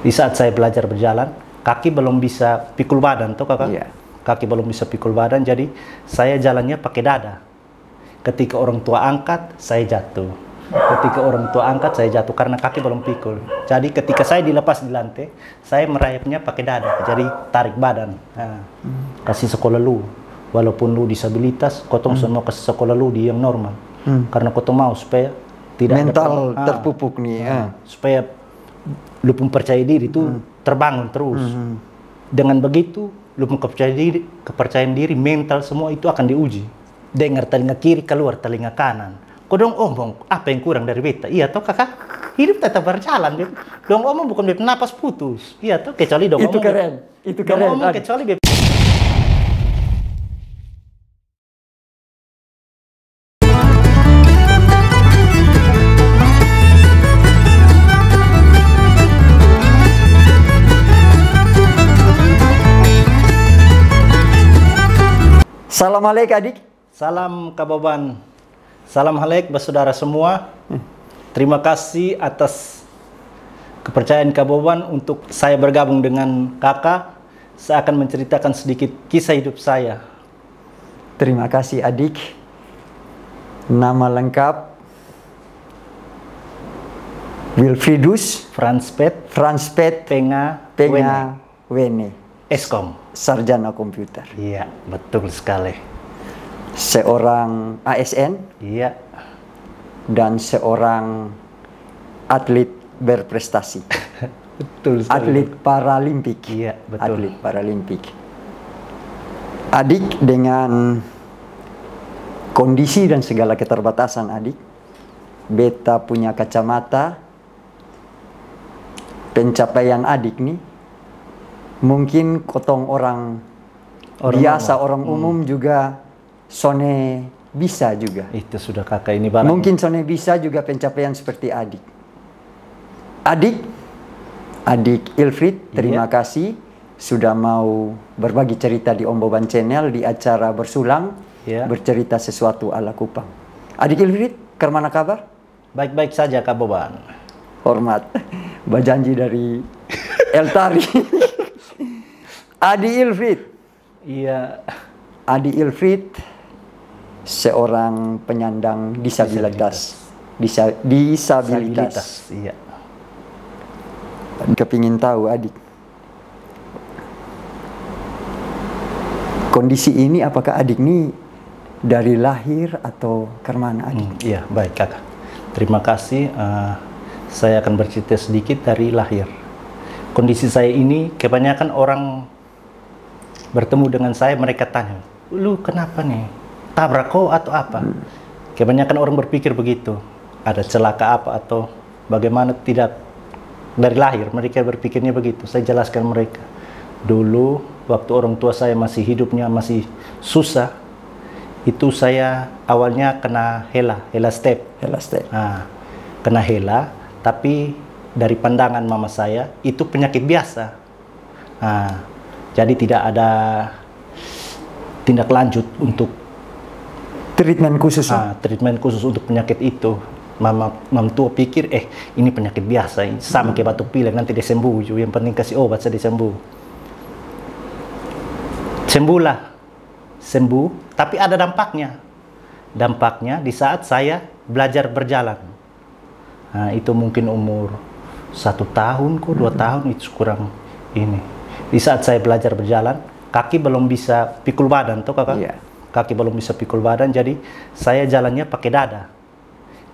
Di saat saya belajar berjalan, kaki belum bisa pikul badan, tuh kakak. Iya. Kaki belum bisa pikul badan, jadi saya jalannya pakai dada. Ketika orang tua angkat, saya jatuh. Ketika orang tua angkat, saya jatuh karena kaki belum pikul. Jadi ketika saya dilepas di lantai, saya merayapnya pakai dada. Jadi tarik badan. Nah, kasih sekolah lu. Walaupun lu disabilitas, kotong semua kasih sekolah lu di yang normal. Karena kotong mau supaya tidak mental terpupuk nih. Supaya lu pun percaya diri itu terbangun terus. Dengan begitu, lu pun kepercayaan diri, mental semua itu akan diuji. Dengar telinga kiri, keluar telinga kanan. Kau dong omong, apa yang kurang dari beta? Iya toh kakak, hidup tetap berjalan. Dong omong bukan beta napas putus. Iya toh, kecuali dong itu omong. Keren. Itu keren. Dong omong kecuali beta. Salam haleik adik. Salam kaboban. Salam haleik saudara semua. Terima kasih atas kepercayaan kaboban untuk saya bergabung dengan kakak. Saya akan menceritakan sedikit kisah hidup saya. Terima kasih adik. Nama lengkap Wilfridus Franspet Penga Wene. Eskom. Sarjana komputer. Iya, betul sekali. Seorang ASN. Iya. Dan seorang atlet berprestasi. Betul sekali. Atlet Paralimpik. Iya, betul. Atlet Paralimpik. Adik dengan kondisi dan segala keterbatasan adik, beta punya kacamata, pencapaian adik nih, mungkin kotong orang biasa, orang umum juga sone bisa juga. Itu sudah kakak ini barang. Mungkin sone bisa juga pencapaian seperti adik. Adik Ilfrid, terima kasih sudah mau berbagi cerita di Om Boban Channel di acara Bersulang, bercerita sesuatu ala Kupang. Adik Ilfrid, kemana kabar? Baik-baik saja Kak Boban. Hormat, berjanji dari Eltari. Adi Ilfrid. Iya. Adi Ilfrid seorang penyandang disabilitas. Disabilitas. Iya. Kepingin tahu adik, kondisi ini apakah adik ini dari lahir atau kemana adik? Iya, baik kakak. Terima kasih. Saya akan bercerita sedikit dari lahir. Kondisi saya ini kebanyakan orang bertemu dengan saya, mereka tanya, lu kenapa nih? Tabrak kau atau apa? Kebanyakan orang berpikir begitu. Ada celaka apa atau bagaimana, tidak dari lahir. Mereka berpikirnya begitu. Saya jelaskan mereka. Dulu waktu orang tua saya masih hidupnya masih susah, itu saya awalnya kena hela step. Nah, kena hela, tapi dari pandangan mama saya itu penyakit biasa. Nah, jadi tidak ada tindak lanjut untuk treatment khusus. Treatment khusus untuk penyakit itu. Mama tua pikir, ini penyakit biasa, sama kayak batuk pilek, nanti dia sembuh. Yang penting kasih obat saja dia sembuh. Sembuh, tapi ada dampaknya. Dampaknya di saat saya belajar berjalan. Nah, itu mungkin umur 1 tahun, 2 tahun, itu kurang ini. Di saat saya belajar berjalan, kaki belum bisa pikul badan, tuh kakak. Iya. Kaki belum bisa pikul badan, jadi saya jalannya pakai dada.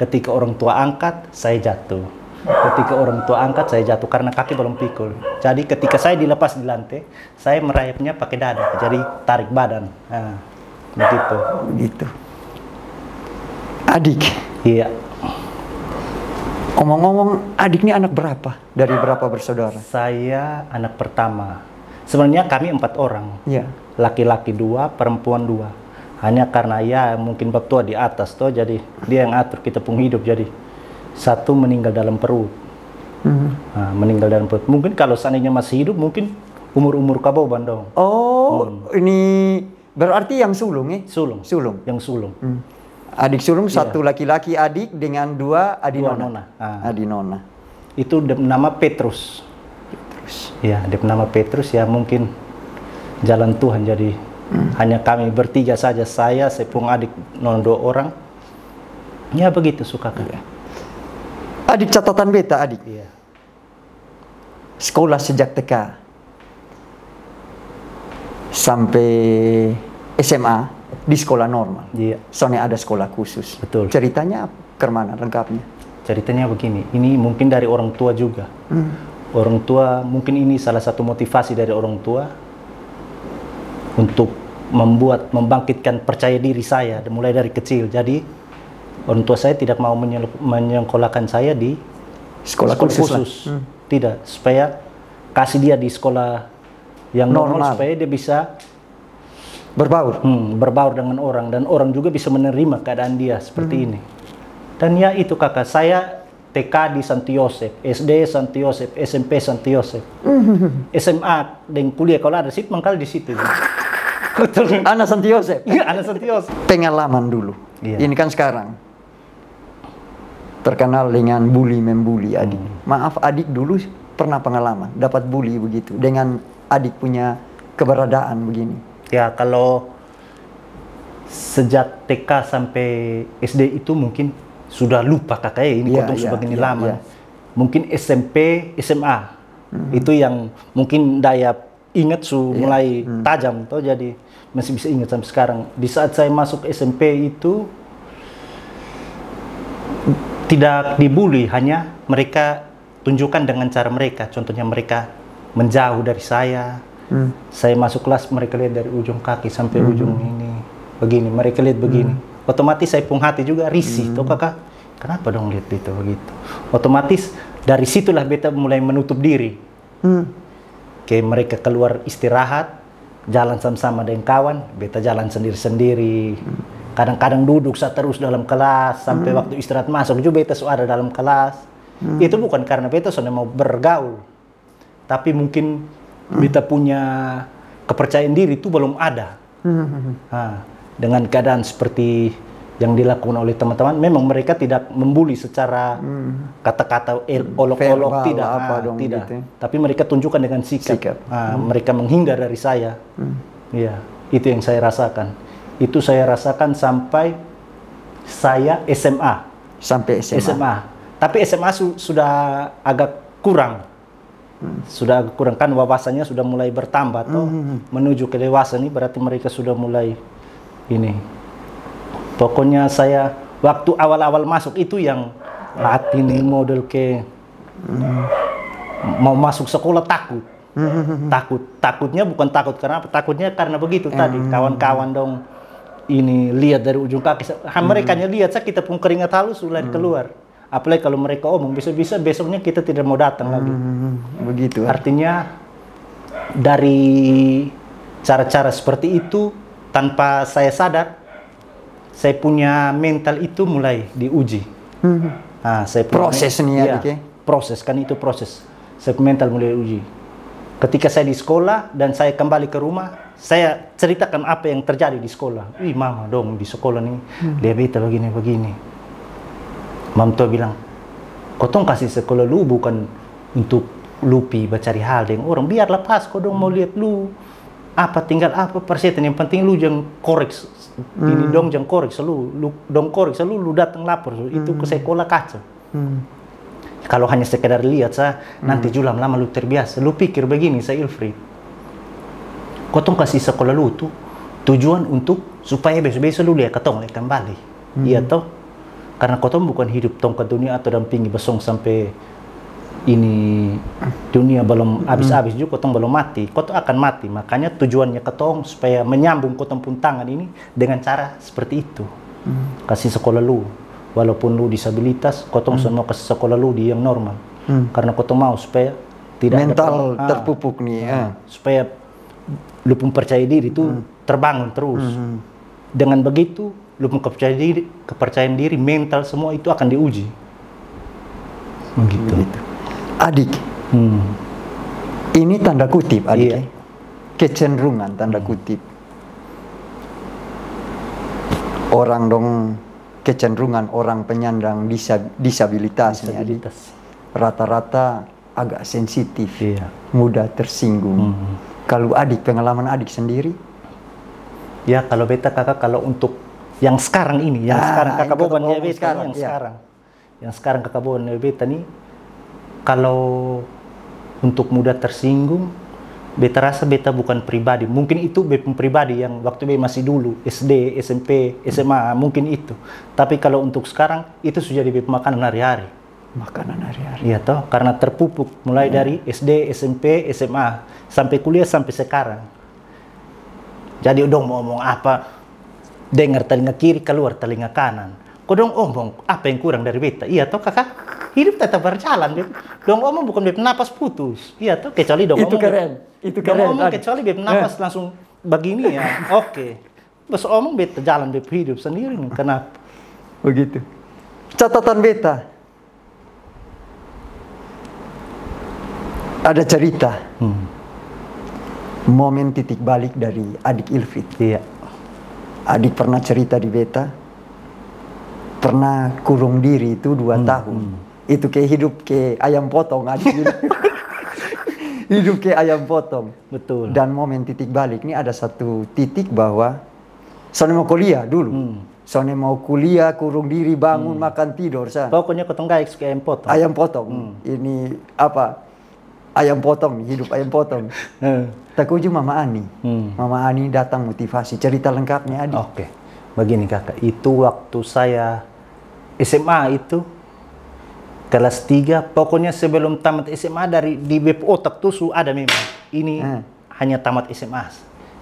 Ketika orang tua angkat, saya jatuh. Ketika orang tua angkat, saya jatuh karena kaki belum pikul. Jadi ketika saya dilepas di lantai, saya merayapnya pakai dada. Jadi tarik badan. Nah, begitu. Adik. Iya. Omong-omong, adik ini anak berapa? Dari berapa bersaudara? Saya anak pertama. Sebenarnya kami 4 orang. Iya. Laki-laki 2, perempuan 2. Hanya karena mungkin bab tua di atas toh, jadi dia yang atur kita pun hidup. Jadi satu meninggal dalam perut. Nah, meninggal dalam perut. Mungkin kalau seandainya masih hidup, mungkin umur Kaboban dong. Oh, ini berarti yang sulung ya? Sulung. Yang sulung. Adik sulung satu laki-laki adik dengan 2 adik nona. Itu nama Petrus. Ya, dia nama Petrus ya, mungkin jalan Tuhan. Jadi hanya kami bertiga saja, saya pun adik 2 orang. Ya begitu suka kan. Iya. Adik, catatan beta adik. Iya. Sekolah sejak TK sampai SMA di sekolah normal. Iya. Soalnya ada sekolah khusus. Betul. Ceritanya kemana lengkapnya? Ceritanya begini, ini mungkin dari orang tua juga. Orang tua, mungkin ini salah satu motivasi dari orang tua untuk membangkitkan percaya diri saya mulai dari kecil. Jadi orang tua saya tidak mau menyekolahkan saya di sekolah khusus. Tidak, supaya kasih dia di sekolah yang normal supaya dia bisa berbaur dengan orang, dan orang juga bisa menerima keadaan dia seperti ini. Dan ya itu kakak, saya TK di Santo Yosef, SD Santo Yosef, SMP Santo Yosef, SMA dan kuliah kalau ada situ mangkal di situ. Anak Santo Yosef. Iya, anak Santo Yosef. Pengalaman dulu. Iya. Ini kan sekarang terkenal dengan bully membuli adik. Maaf adik, dulu pernah pengalaman dapat bully begitu dengan adik punya keberadaan begini. Ya, kalau sejak TK sampai SD itu mungkin sudah lupa kakak ya, ini potong sebegini lama. Mungkin SMP, SMA itu yang mungkin daya ingat mulai tajam tuh, jadi masih bisa ingat sampai sekarang. Di saat saya masuk SMP itu tidak dibully, hanya mereka tunjukkan dengan cara mereka. Contohnya mereka menjauh dari saya. Saya masuk kelas, mereka lihat dari ujung kaki sampai ujung ini begini, mereka lihat begini. Otomatis saya pun hati juga risih tuh kakak, kenapa dong lihat itu begitu. Otomatis dari situlah beta mulai menutup diri. Kayak mereka keluar istirahat, jalan sama-sama dengan kawan, beta jalan sendiri-sendiri. Kadang-kadang duduk saya terus dalam kelas sampai waktu istirahat masuk juga beta ada dalam kelas. Itu bukan karena beta sudah mau bergaul, tapi mungkin beta punya kepercayaan diri itu belum ada. Dengan keadaan seperti yang dilakukan oleh teman-teman, memang mereka tidak membuli secara kata-kata olok-olok, tidak, tidak. Gitu. Tapi mereka tunjukkan dengan sikap. Mereka menghindar dari saya. Ya, itu yang saya rasakan. Itu saya rasakan sampai saya SMA. Sampai SMA. Tapi SMA sudah agak kurang. Sudah agak kurang, kan wawasannya sudah mulai bertambah toh, menuju ke dewasa nih, berarti mereka sudah mulai ini. Pokoknya saya waktu awal-awal masuk itu yang latih nih model ke mau masuk sekolah takut. Takutnya bukan takut karena apa? Takutnya karena begitu tadi, kawan-kawan dong ini lihat dari ujung kaki. Mereka lihat saya, kita pun keringat halus mulai keluar. Apalagi kalau mereka omong, bisa-bisa besoknya kita tidak mau datang lagi. Begitu. Artinya dari cara-cara seperti itu, tanpa saya sadar, saya punya mental itu mulai diuji. Saya proses nih ya, proses kan itu proses. Saya mental mulai diuji. Ketika saya di sekolah dan saya kembali ke rumah, saya ceritakan apa yang terjadi di sekolah. Wih mama dong di sekolah nih, dia beta begini-begini. Mam tua bilang, kotong kasih sekolah lu bukan untuk lupi cari hal dengan orang, biar lepas kau dong mau lihat lu apa tinggal apa persetan, yang penting lu jangan korek ini dong, jangan korek selalu lu dong korek selalu lu datang lapor itu ke sekolah kaca. Kalau hanya sekedar lihat nanti juga lama lu terbiasa. Lu pikir begini saya Ilfrid, kotong kasih sekolah lu tuh tujuan untuk supaya besok-besok lu lihat ketong kembali. Iya toh, karena kotong bukan hidup tong ke dunia atau dampingi besong sampai ini dunia belum habis-habis juga, kotong belum mati, kotong akan mati. Makanya tujuannya kotong supaya menyambung kotong pun tangan ini dengan cara seperti itu. Kasih sekolah lu, walaupun lu disabilitas, kotong semua kasih sekolah lu di yang normal. Karena kotong mau supaya tidak mental terpupuk nih. Supaya lu pun percaya diri itu terbangun terus. Dengan begitu lu pun kepercayaan diri, mental semua itu akan diuji. Gitu. Adik, ini tanda kutip adik, kecenderungan tanda kutip. Orang dong kecenderungan orang penyandang disabilitas nih adik. Rata-rata agak sensitif, mudah tersinggung. Kalau adik, pengalaman adik sendiri? Ya kalau beta kakak, kalau untuk yang sekarang ini, yang sekarang kakak bawa beta sekarang, yang sekarang kakak bawa beta nih, kalau untuk mudah tersinggung, beta rasa beta bukan pribadi. Mungkin itu beta pribadi yang waktu beta masih dulu SD, SMP, SMA, mungkin itu. Tapi kalau untuk sekarang itu sudah jadi makanan hari-hari. Makanan hari-hari. Iya toh, karena terpupuk mulai dari SD, SMP, SMA sampai kuliah sampai sekarang. Jadi dong mau ngomong apa, dengar telinga kiri keluar telinga kanan. Kau dong omong apa yang kurang dari beta? Iya toh kakak, hidup tetap berjalan. Dong omong bukan beta napas putus. Iya toh, kecuali dong itu omong. Keren. Itu keren. Dong omong kecuali beta napas langsung begini ya. Oke. Bos omong beta jalan beta hidup sendiri nih. Kenapa? Begitu. Catatan beta. Ada cerita. Momen titik balik dari adik Ilfrid. Iya. Adik pernah cerita di beta, pernah kurung diri itu 2 tahun. Itu kayak hidup kayak ayam potong adik. Hidup kayak ayam potong. Betul. Dan momen titik balik ini ada satu titik bahwa Sone mau kuliah dulu. Sone mau kuliah, kurung diri, bangun, makan, tidur. Pokoknya kotong gaik suka ayam potong. Ayam potong. Ini apa? Ayam potong, hidup ayam potong. Takuju Mama Ani. Mama Ani datang motivasi. Cerita lengkapnya adik. Oke. Begini kakak, itu waktu saya SMA itu kelas 3, pokoknya sebelum tamat SMA dari di BP otak tuh ada memang. Ini hanya tamat SMA.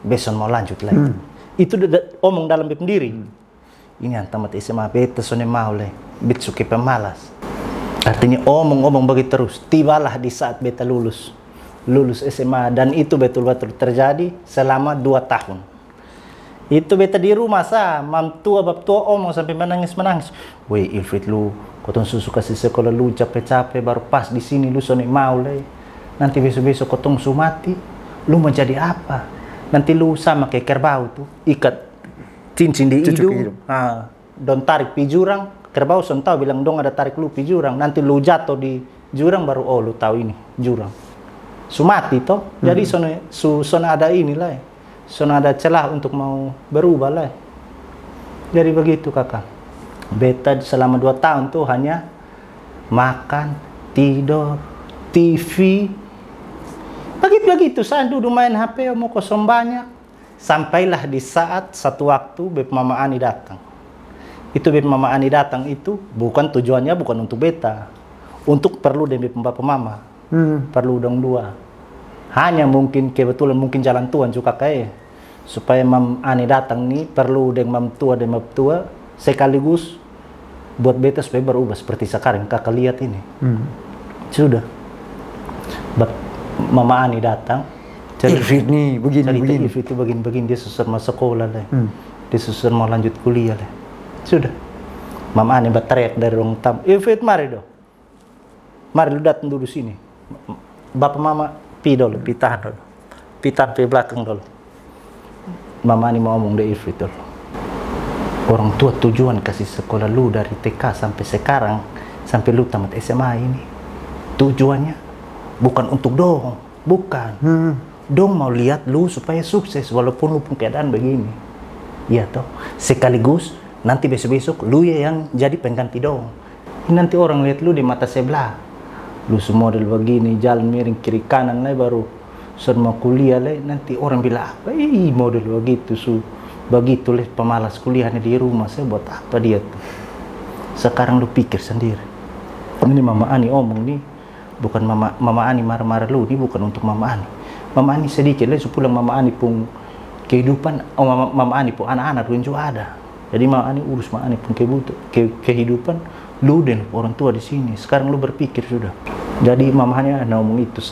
Besok mau lanjut lagi. Itu omong dalam BP sendiri. Ini yang tamat SMA, beta sone mau le. Bet suka pemalas. Artinya omong-omong begitu terus. Tibalah di saat beta lulus SMA, dan itu betul-betul terjadi selama 2 tahun. Itu beta di rumah mam tua bab tua omong sampai menangis. Weh Ilfrid, lu kotong susu kasih sekolah lu capek-capek baru pas di sini lu sone mau le. Nanti besok-besok kotong su mati, lu mau jadi apa? Nanti lu sama kayak kerbau tuh, ikat cincin di hidung, don tarik pi jurang. Kerbau son tahu bilang dong ada tarik lu pi jurang, nanti lu jatuh di jurang baru oh lu tahu ini jurang. Sumati toh. Jadi sone ada inilah. Sone ada celah untuk mau berubah lah. Jadi begitu kakak. Beta selama 2 tahun tuh hanya makan, tidur, TV. Begitu saya duduk main HP mau kosong banyak. Sampailah di saat satu waktu Beb Mama Ani datang. Itu Beb Mama Ani datang itu bukan tujuannya bukan untuk beta, untuk perlu demi Bapak Mama. Perlu dong 2. Hanya mungkin kebetulan mungkin jalan Tuhan juga kayak supaya Mam Ani datang nih perlu dengan Mam tua dan Mam tua sekaligus buat beta supaya berubah seperti sekarang kakak lihat ini. Sudah. Mama Ani datang. Ilfrid nih begini. Ilfrid itu begini dia susah masuk sekolah lah. Dia susah mau lanjut kuliah lah. Sudah. Mama Ani berteriak dari ruang tamu. Ilfrid mari dong. Mari lu datang dulu sini. Bapak Mama pi dulu, tahan dulu. Tahan di belakang dulu. Mama Ani mau ngomong dari Ilfrid dulu. Orang tua tujuan kasih sekolah lu dari TK sampai sekarang, sampai lu tamat SMA ini. Tujuannya bukan untuk dong, bukan. Dong mau lihat lu supaya sukses walaupun lu pun keadaan begini. Iya toh. Sekaligus nanti besok-besok lu yang jadi pengganti dong. Nanti orang lihat lu di mata sebelah. Lu semua model begini, jalan miring kiri kanan lah baru semua kuliah lah. Nanti orang bilang apa? Model begitu begitu lah pemalas kuliahnya di rumah. Saya buat apa dia tuh? Sekarang lu pikir sendiri. Ini Mama Ani omong nih, bukan Mama Ani marah-marah lu. Ini bukan untuk Mama Ani. Mama Ani sedikit lah sepulang Mama Ani pun kehidupan. Mama Ani pun anak-anak pun juga ada. Jadi Mama Ani urus Mama Ani pun kehidupan lu dan orang tua di sini. Sekarang lu berpikir sudah. Jadi Mama Ani ngomong itu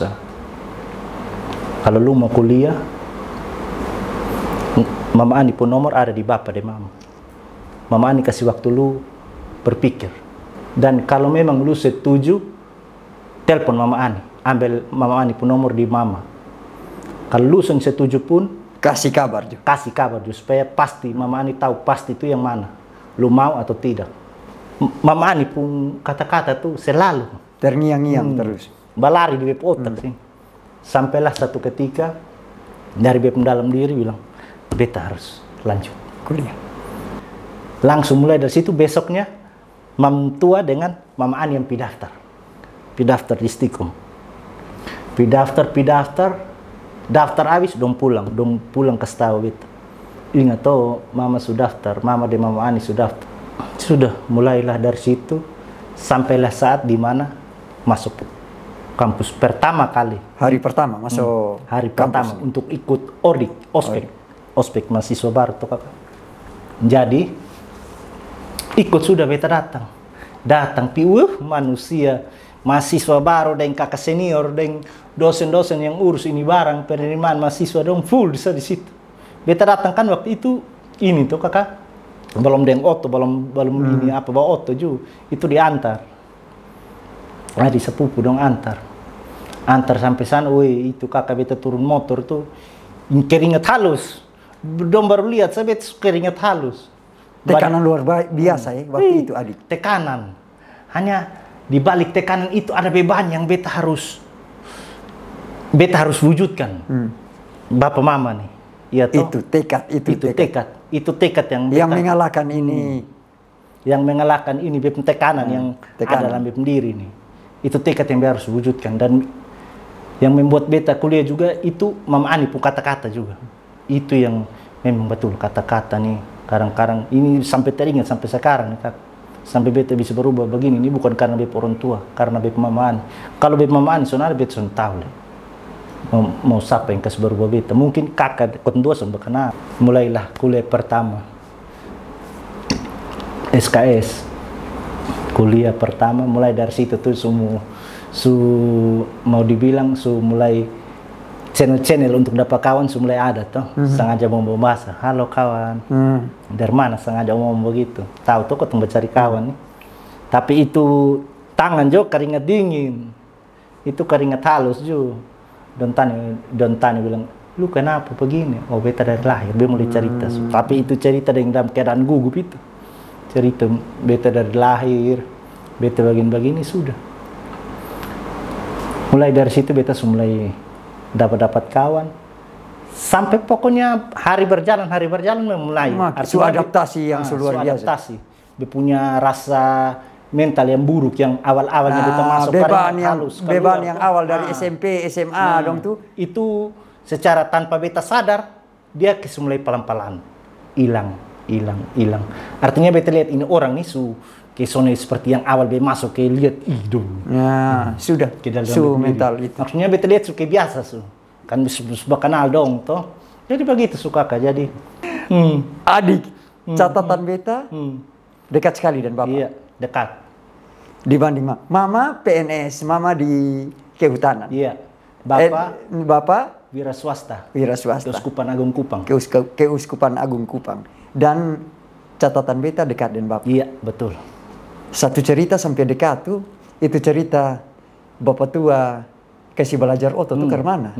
kalau lu mau kuliah, Mama Ani pun nomor ada di Bapak dan Mama. Mama Ani kasih waktu lu berpikir. Dan kalau memang lu setuju, telepon Mama Ani, ambil Mama Ani pun nomor di Mama. Kalau lu setuju pun kasih kabar juga. Kasih kabar juga supaya pasti Mama Ani tahu pasti itu yang mana. Lu mau atau tidak. Mama Ani pun kata-kata tuh selalu terngiang-ngiang terus. balari di bep otak sih. Sampailah satu ketika dari bep dalam diri bilang, beta harus lanjut kuliah. Langsung mulai dari situ besoknya Mam tua dengan Mama Ani yang pidaftar di Stikom. Pidaftar, daftar habis dong pulang ke Stawa beta. Ingat toh Mama sudah daftar, Mama dan Mama Ani sudah daftar. Sudah mulailah dari situ sampailah saat di mana masuk kampus pertama kali. Hari pertama masuk hari kampus. Pertama untuk ikut ospek mahasiswa baru tuh kakak. Jadi ikut sudah beta datang piuh manusia mahasiswa baru dan kakak senior dan dosen-dosen yang urus ini barang penerimaan mahasiswa dong full di situ. Beta datang kan waktu itu ini tuh kakak belum dengan oto belum ini apa bawa oto juga itu diantar. Nah di sepupu dong antar sampai sana, woi itu kakak beta turun motor tuh keringat halus, dong baru lihat saya beta keringat halus. Tekanan luar biasa ya waktu itu adik. Tekanan, hanya di balik tekanan itu ada beban yang beta harus wujudkan. Bapak mama nih, ya toh? Itu tekad yang mengalahkan ini, yang mengalahkan ini beta tekanan yang ada dalam beta sendiri nih. Itu tekad yang beta harus wujudkan dan yang membuat beta kuliah juga itu Mama Ani pun kata-kata juga. Itu yang memang betul kata-kata nih. Kadang-kadang ini sampai teringat sampai sekarang nih Kak. Sampai beta bisa berubah begini ini bukan karena beta orang tua, karena beta Mama Ani. Kalau beta Mama Ani sebenarnya beta sudah tahu deh. Mau siapa yang kasih berubah beta. Mungkin kakak kedua sudah kenal. Mulailah kuliah pertama. SKS. Kuliah pertama mulai dari situ tuh mau dibilang mulai channel untuk dapat kawan mulai ada tuh. Sengaja mau bahasa, halo kawan. Dari mana sengaja mau begitu? Tahu tuh kok cari kawan nih. Tapi itu tangan juga keringat dingin. Itu keringat halus juga. Don tanya bilang, lu kenapa begini? Oh beta dari lahir, dia mulai cerita. Tapi itu cerita dalam keadaan gugup itu. Cerita beta dari lahir, beta begini sudah. Mulai dari situ beta mulai dapat kawan sampai pokoknya hari berjalan mulai adaptasi yang luar biasa. Dia punya rasa mental yang buruk yang awalnya beta masuk beban yang awal dari SMP SMA dong tuh itu secara tanpa beta sadar dia mulai pelan-pelan hilang. Artinya beta lihat ini orang nih kesone seperti yang awal beta masuk ke lihat dong. Sudah mental itu. Maksudnya beta lihat kayak biasa kan sudah kenal dong toh. Jadi begitu suka Kak. Jadi adik catatan beta dekat sekali dan bapak. Iya, dekat. Dibanding mama PNS, mama di kehutanan. Iya. Bapak wira swasta. Keuskupan Agung Kupang. Keuskupan Agung Kupang. Dan catatan beta dekat dengan bapak. Iya, betul. Satu cerita sampai dekat tuh, itu cerita bapak tua kasih belajar otot tuh ke mana?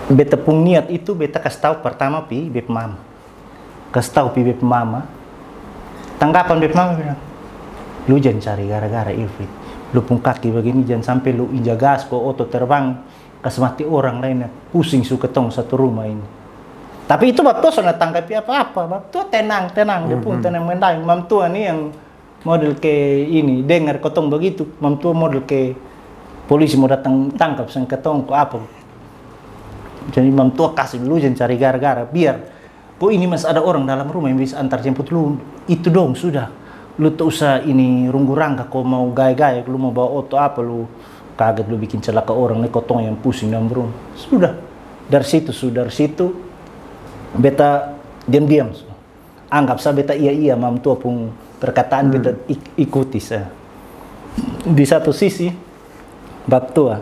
Beta pun niat itu beta kasih tahu pertama bep mama. Kasih tahu bep mama. Tanggapan bep mama bilang, lu jangan cari gara-gara Ilfrid. Lu pun kaki begini jangan sampai lu injak gas kok otot terbang kasih mati orang lainnya. Pusing suka ketong satu rumah ini. Tapi itu bab tua sudah tanggapi apa-apa. Bab tua tenang. Dia pun tenang mendaing. Mam tua nih yang model ke ini dengar ketong begitu. Mam tua model ke polisi mau datang tangkap sang ketong kok apa. Jadi mam tua kasih lu jangan cari gara-gara biar kok ini masih ada orang dalam rumah yang bisa antar jemput lu. Itu dong sudah. Lu tak usah ini runggu rangka kok mau gaya-gaya. Lu mau bawa oto apa lu kaget lu bikin celaka orang nih ketong yang pusing dalam rumah. Sudah. Dari situ beta diam-diam. Anggap saya beta iya mam tua pun perkataan beta ikuti saya. Di satu sisi bab tua